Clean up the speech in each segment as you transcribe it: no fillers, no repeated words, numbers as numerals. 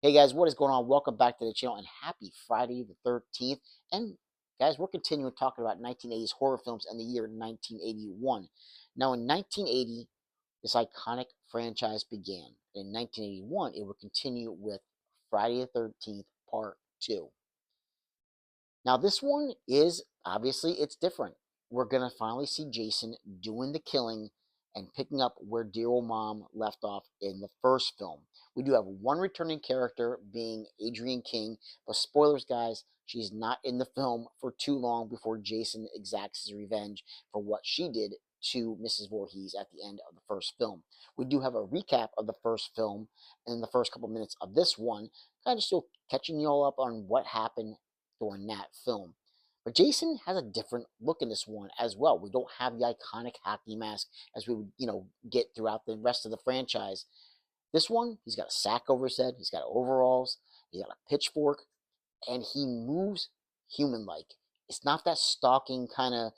Hey guys, what is going on? Welcome back to the channel and happy Friday the 13th. And guys, we're continuing talking about 1980s horror films and the year 1981. Now, in 1980, this iconic franchise began. In 1981, it would continue with Friday the 13th Part 2. Now, this one is obviously it's different. We're gonna finally see Jason doing the killing and picking up where dear old mom left off in the first film. We do have one returning character being Adrienne King, but spoilers, guys, she's not in the film for too long before Jason exacts his revenge for what she did to Mrs. Voorhees at the end of the first film. We do have a recap of the first film in the first couple minutes of this one, kind of still catching you all up on what happened during that film. But Jason has a different look in this one as well. We don't have the iconic hockey mask as we would, get throughout the rest of the franchise. This one, he's got a sack over his head, he's got overalls, he's got a pitchfork, and he moves human like. It's not that stalking kind of,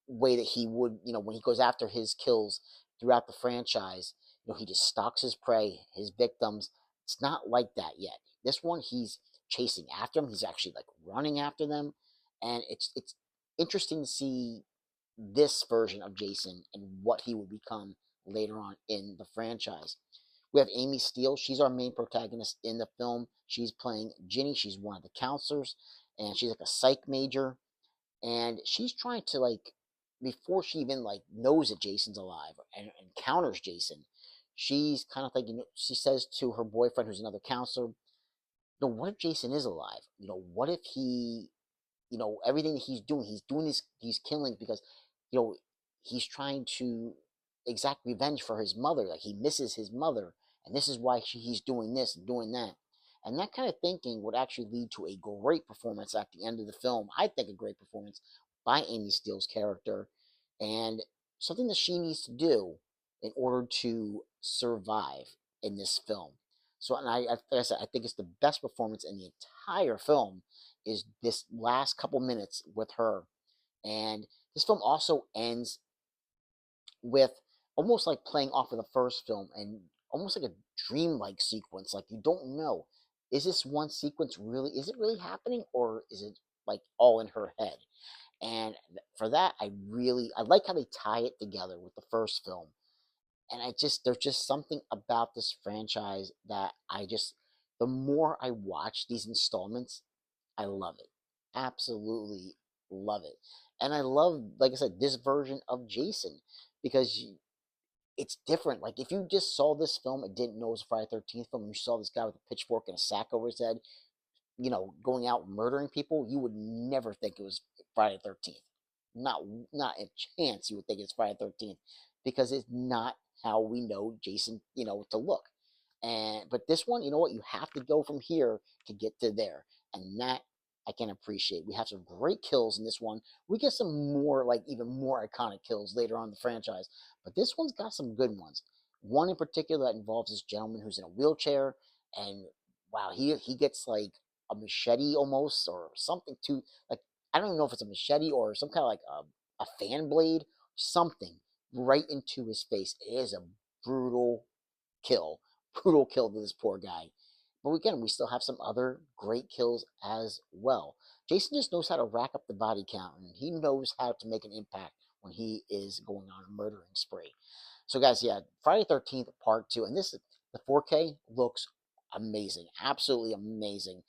way that he would, when he goes after his kills throughout the franchise. He just stalks his prey, his victims. It's not like that yet. This one, he's chasing after them. He's actually like running after them, and it's interesting to see this version of Jason and what he will become later on in the franchise. We have Amy Steele. She's our main protagonist in the film. She's playing Ginny. She's one of the counselors, and she's like a psych major. And she's trying to before she even knows that Jason's alive and encounters Jason, she's kind of like she says to her boyfriend, who's another counselor, what if Jason is alive? What if he, everything that he's doing these killings because, you know, he's trying to exact revenge for his mother. Like he misses his mother, and this is why he's doing this and doing that. And that kind of thinking would actually lead to a great performance at the end of the film. I think a great performance by Amy Steele's character, and something that she needs to do in order to survive in this film. So, and like I said, I think it's the best performance in the entire film is this last couple minutes with her. And this film also ends with almost like playing off of the first film and almost like a dream-like sequence. Like you don't know, is this one sequence really, is it really happening, or is it like all in her head? And for that, I like how they tie it together with the first film. And there's just something about this franchise that the more I watch these installments, I love it. Absolutely love it. And I love, like I said, this version of Jason because it's different. Like if you just saw this film and didn't know it was a Friday 13th film, and you saw this guy with a pitchfork and a sack over his head, going out murdering people, you would never think it was Friday 13th. Not not a chance you would think it's Friday 13th because it's not how we know Jason, to look. And but this one, you know what? You have to go from here to get to there. And that I can appreciate. We have some great kills in this one. We get some more, like even more iconic kills later on in the franchise. But this one's got some good ones. One in particular that involves this gentleman who's in a wheelchair, and wow, he gets like a machete almost or something to like I don't even know if it's a machete or some kind of like a fan blade, something right into his face. It is a brutal kill, brutal kill to this poor guy. But again, we still have some other great kills as well. Jason just knows how to rack up the body count, and he knows how to make an impact when he is going on a murdering spree. So, guys, yeah, Friday 13th Part 2, and the 4K looks amazing, absolutely amazing.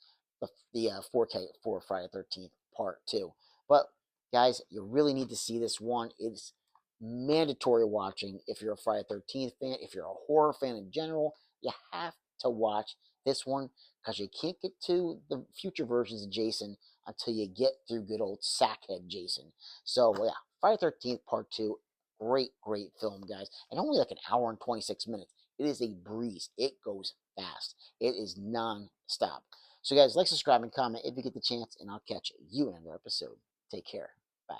The 4K for Friday 13th Part 2. But, guys, you really need to see this one. It's mandatory watching if you're a Friday 13th fan, if you're a horror fan in general. You have to watch this one because you can't get to the future versions of Jason until you get through good old Sackhead Jason. So, well, yeah, Friday 13th Part 2, great, great film, guys. And only like an hour and 26 minutes. It is a breeze. It goes fast. It is non-stop. So, guys, like, subscribe, and comment if you get the chance, and I'll catch you in another episode. Take care. Bye.